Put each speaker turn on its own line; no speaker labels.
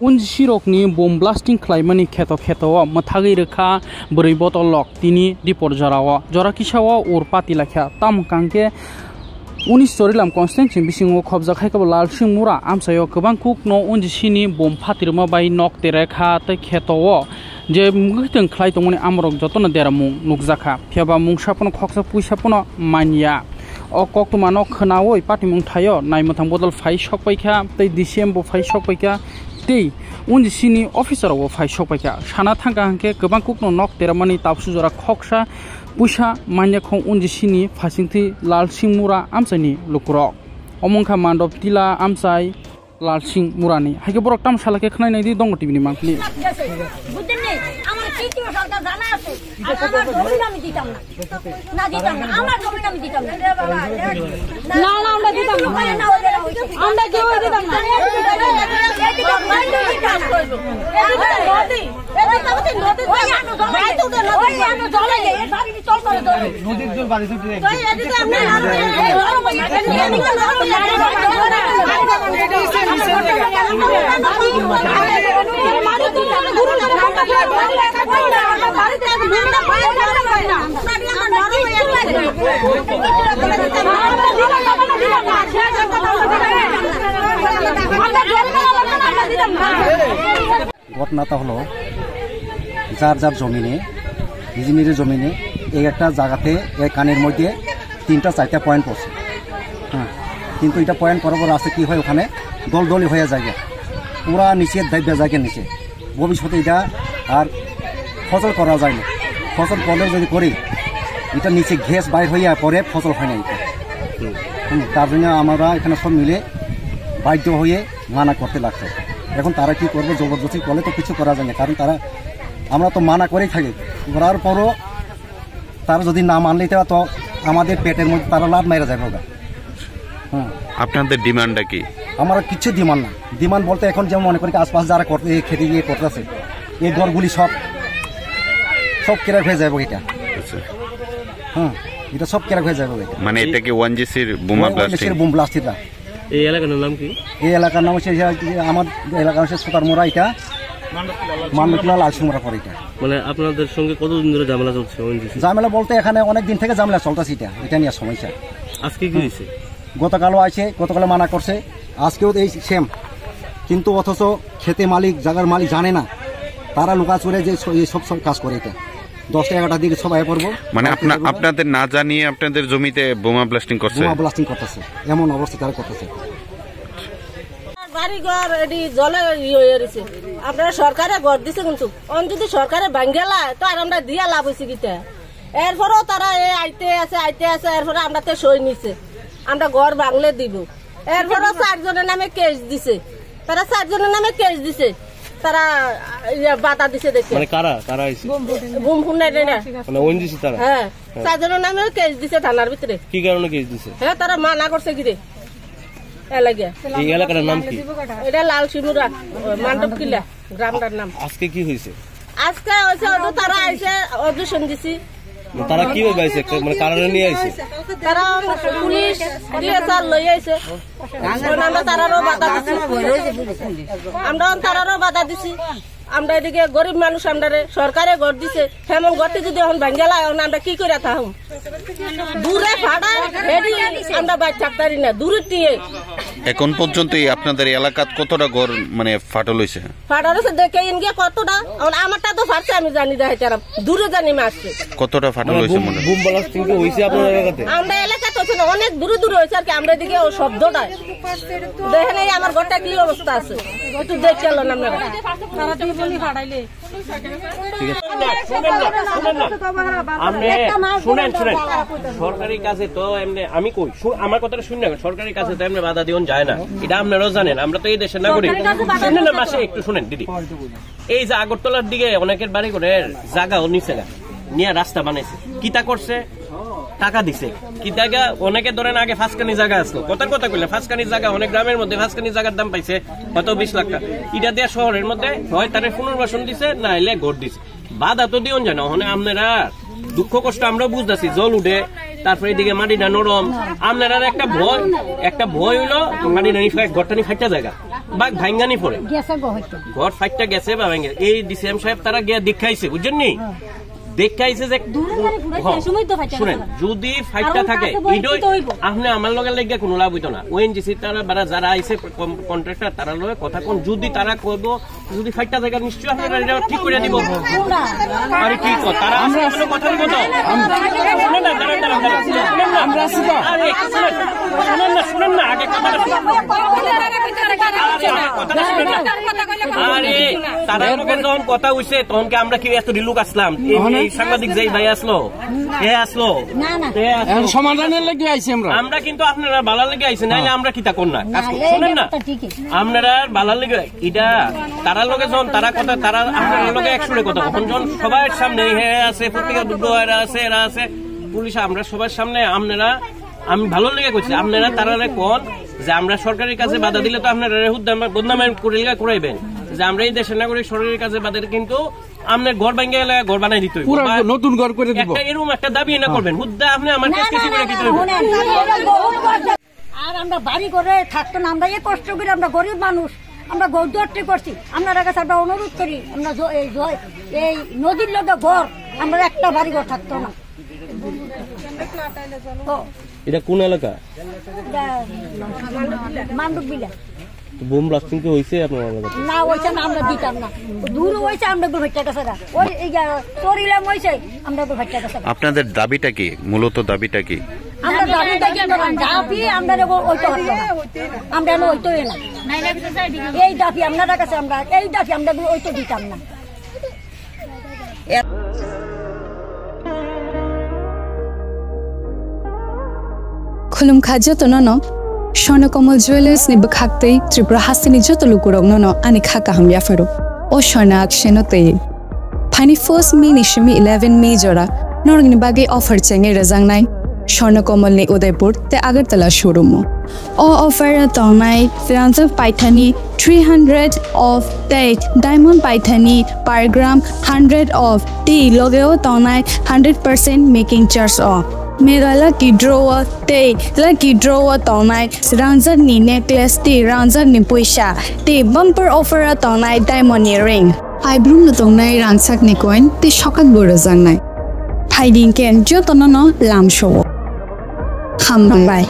उनजिसिरकनि बम ब्लास्टिं खालामनायनि खेथ'आव मोथागै रोखा ब्रै बटल लक तिनि रिपर्ट जराव जरा किसाव उर पाति लाखिया ताम कांके 19 चरिलाम कन्स्टेन्सिं बिसिङाव खबजा खायखाबो लालसिं मुरा आमसायाव गोबां कुक न' उनजिसिनि बम फातिरमा बाय नक तेरेखा तै खेथ'आव जे मुगैथों खालाय दंमोन आमरक जतन देरामुं नुकजाखा फियाबा मुंसापन खक्सा पुइसापन मानिया अ कक्तमानो खोनावै पातिमुं थायो नायमथां बदल फाइ सकबायखा तै डिसेम्बर फाइ सकबायखा तै उनजिसिनि अफिसाराव फाइ सकबायखा साना थांगा हांके गोबां कुकनो नक तेरामानि तापसु जरा खक्सा पुइसा मान्याखौ उनजिसिनि फासिंथि लालसिं मुरा आमसानि लुकुरक अमंखा मान्डब तिला आमसाय लालसिं मुरानि हाइके बरक ताम सालाके खनायनाय दि दंग टिभिनि मांखनि
ঘটনাটা হলো যার যার জমিনে নিজ জমিনে এই একটা জায়গাতে এই কানের মধ্যে 3টা 4টা পয়েন্ট পড়ছে হ্যাঁ কিন্তু এটা পয়েন্ট করার পর আসতে কি হয় ওখানে দলদলি হয়ে যায় পুরা নিচে দাইবা যায় নিচে ভবিষ্যতে এটা আর ফসল করা যায় না ফসল করলেও যদি করি এটা নিচে গ্যাস বাইর হইয়া পরে ফসল হয় না এটা তার জন্য আমরা এখানে সব মিলে বাধ্য হয়ে মানা করতে লাগছে এখন তারা কি করবে জবরদস্তি করলে তো কিছু করা যায় না কারণ তারা আমরা তো মানা করেই থাকি করার পরও তারা যদি না মানলে তো আমাদের পেটের মধ্যে তারা লাভ মেরে যাবে ওরা হ্যাঁ
আপনাদের ডিমান্ডটা কি
আমার কিছু ডিমান্ড না ডিমান্ড বলতে এখন যেমন মনে করি আশপাশ যারা করতে খেতে গিয়ে করতেছে এই ঘরগুলি সব কেরা হয়ে যাবে এটা হ্যাঁ এটা সব কেরা হয়ে যাবে
মানে এটা কি ওয়ানজিসির বোমা
ব্লাস্টিংটা
এই এলাকার নাম কি
এই এলাকার নাম হচ্ছে আমার এলাকা হচ্ছে সুতারমোড়া এটা মান্ডকিলা লালসিংমোড়া পরে এটা
মানে আপনাদের সঙ্গে কতদিন ধরে ঝামেলা চলছে
ঝামেলা বলতে এখানে অনেক দিন থেকে ঝামেলা চলতেছে এটা নিয়ে সমস্যা
আজকে কি হয়েছে
গতকালও আছে গতকালে মানা করছে আজকেও এই সেম কিন্তু অথচ খেতে মালিক জায়গার মালিক জানে না তারা লুকা চলে যে সব কাজ করে এটা 10টা 11টার দিকে সবাই পড়বো
মানে আপনাদের না জানিয়ে আপনাদের জমিতে বোমা ব্লাস্টিং
করতেছে এমন অবস্থা তারা করতেছে
বাড়িঘর এটি জলে হয়ে রয়েছে আপনারা সরকারে ঘর দিছে কিন্তু যদি সরকারে ভাঙ্গেলা তো আর আমরা দিয়া লাভ হয়েছে গীতা এরপরেও তারা আইতে আছে এরপরে আমরা তো সই নিছে আমরা ঘর বাংলে দিব এরপরেও 4 জনের নামে কেস দিছে তারা 4 জনের নামে কেস দিছে তারা বাতা দিছে দেখে
মানে কারা আইছে
বুম ফুনে না
মানে ওনজিসি তারা
হ্যাঁ 4 জনের নামে কেস দিছে থানার ভিতরে
কি কারণে কেস দিছে
হ্যাঁ তারা মানা করছে গিরে
এই এলাকার নাম কি
এটা লালসিংমোড়া মান্ডবকিলা গ্রামটার নাম
আজকে কি হয়েছে
আজকে হয়েছে তারা আইছে অডিশন দিছি
তারা কি আইছে মানে কারণে নিয়ে আইছে
তারা পুলিশ ডিএসআর লই আইছে আমরা তারারও বাধা দিছি আমরা এদিকে গরিব মানুষ আমরা সরকারে ঘর দিছে হেমন ঘরটি যদি এখন ভাঙ্গেলা আমরা কি করে থাকুম দূরে ভাড়া আমরা বাইর থাকতারি না দূরে টিয়ে
এখন পর্যন্ত আপনাদের এলাকাত কতটা ঘর মানে ফাটল হয়েছে
দেখে ইনগে কতটা আমারটা তো ফাটছে আমি জানি দেখাই তারা দূরে জানি মাসছে
কতটা ফাটল হয়েছে
বুম ব্লাস্টিং হয়েছে আপনার এলাকাতে
আমরা এলাকাতে হচ্ছে না অনেক দূরে হয়েছে আর কি আমরা এদিকে ও শব্দটা দেখেন এই আমার ঘরটা কি অবস্থা আছে একটু দেখে এলেন আপনারা
সরকারি কাছে তো এমনি আমি কই আমার কথাটা শুনে সরকারি কাছে তো এমনি বাধা দিওন যায় না এটা আপনারাও জানেন আমরা তো এই দেশের নাগরিক শুনেন না মাসে একটু শুনেন দিদি এই যে আগরতলার দিকে অনেকের বাড়ি করে জায়গাও নিচে নিয়ে রাস্তা বানাইছে কিতা করছে টাকা দিছে কি জায়গা অনেকে ধরেন আগে ফাঁসকানি জায়গা আসলো কথা কইলে ফাঁসকানি জায়গা অনেক গ্রামের মধ্যে ফাঁসকানি জায়গার দাম পাইছে হয়তো 20 লাখ টাকা এটা দেওয়া শহরের মধ্যে হয় তারা পুনর্বাসন দিছে না এলে ঘর দিছে বাধা তো দিওন জানো ওখানে আপনারা দুঃখ কষ্ট আমরা বুঝতেছি জল উঠে তারপরে এদিকে মাটিটা নরম, আপনারা একটা ভয় হইলো মাটিটা ঘরটা নি ফাইটা জায়গা বা ভাঙ্গানি পড়ে ঘর ফাইটটা গেছে বা ভাঙ্গে। এই ডিসিএম সাহেব তারা গিয়া দেখাইছে, বুঝছেন নি, দেখাইছে যে শুনেন যদি ফাইটটা থাকে আপনি আমার লগে লেগে কোনো লাভ হইতো না। ওএনজিসি তারা যারা আইছে কন্ট্রাক্টর তারা লগে কথা কোন, যদি তারা কইব যদি ফাইটটা থাকে নিশ্চয়ই আপনারা এটা ঠিক করে দিব। আরে কি তারা কথা দিব তো শুনেন না, শুনেন না আগে কথাটা আরে তারা লোকের যখন কথা হইছে তখন কি আমরা কি এত লোক আসলাম? এই সাংবাদিক যেই ভাই আসলো
সমাধানের লাগি আইছি
আমরা কিন্তু আপনারা বালার লেগে আইছেন, নাইলে আমরা কি তা কোন না শুনেন না, আপনারা বালার লেগে এটা তারা লোকে যখন তারা কথা তারা আপনার লোকে একশো কথা তখন যখন সবার সামনে আছে পত্রিকা দুটো এরা আছে পুলিশ আমরা সবার সামনে আপনারা আমি ভালো লেগে করছি আপনারা তারা কোন যে আমরা সরকারি কাজে বাধা দিলে তো আপনারা বদনামের করাইবেন যে আমরা এই দেশের নাগরিক সরকারি কাজে বাধা, কিন্তু আপনার ঘর ভাঙ্গে গেলে ঘর বানাই দিতে হবে, নতুন ঘর করে দিব, এরকম একটা দাবি না করবেন হুদ্দা আপনি আমার কাছে করে কি করবেন।
আর আমরা বাড়ি করে থাকতো না, আমরা এই কষ্ট করে আমরা গরিব মানুষ আমরা গৌদুয়ারটি করছি, আপনারা কাছে আমরা অনুরোধ করি আমরা এই নদীর লগে ঘর আমরা একটা বাড়ি ঘর থাকতো না।
এটা কোন এলাকা?
মান্ডুক বিলা।
বোম ব্লাস্টিং কি হইছে আপনার এলাকাতে?
না হইছে না, আমরা দিতাম না, দূর হইছে আমরা ভাইটা কাছে না, ওই চরিলাম হইছে আমরা ভাইটা কাছে।
আপনাদের দাবিটা কি, মূলত দাবিটা কি?
আমরা দাবিটা কি দাবি আমরা ওইটা আমরা ওইটাই না, এই দাবি আপনার কাছে আমরা এই দাবি আমরা ওইটা দিতাম না।
खुलुमखा जतनो स्वर्णकमल ज्वेलर्स नि बखाक्तै त्रिपुरा हासिनि जतलु कुरंनो अनि खाका हमया फरो ओ स्वर्णा अक्षेनते फाइनि फर्स्ट मे निशमी 11 मे जरा नरगनि बागे अफर चेंगे रजांगनाय स्वर्णकमल नि उदयपुर ते आगरतला शोरूम ओ अफर तंगनाय फ्रांसफ पाइथानी 300 ऑफ दैट डायमंड पाइथानी पर ग्राम 100 ऑफ टी लोगेओ तंगनाय 100% मेकिंग चार्ज ऑफ मेरा लकी ड्रॉ तौनाय रांजर नि नेकलेस ती रांजर नि पैसा ती बम्पर ऑफर तौनाय डायमंड रिंग आइब्रुम तौनाय रांसाक नि कॉइन ती शकाक बोरो जांनाय फाइडिंग केन जो तननो लाम शो खामबाय।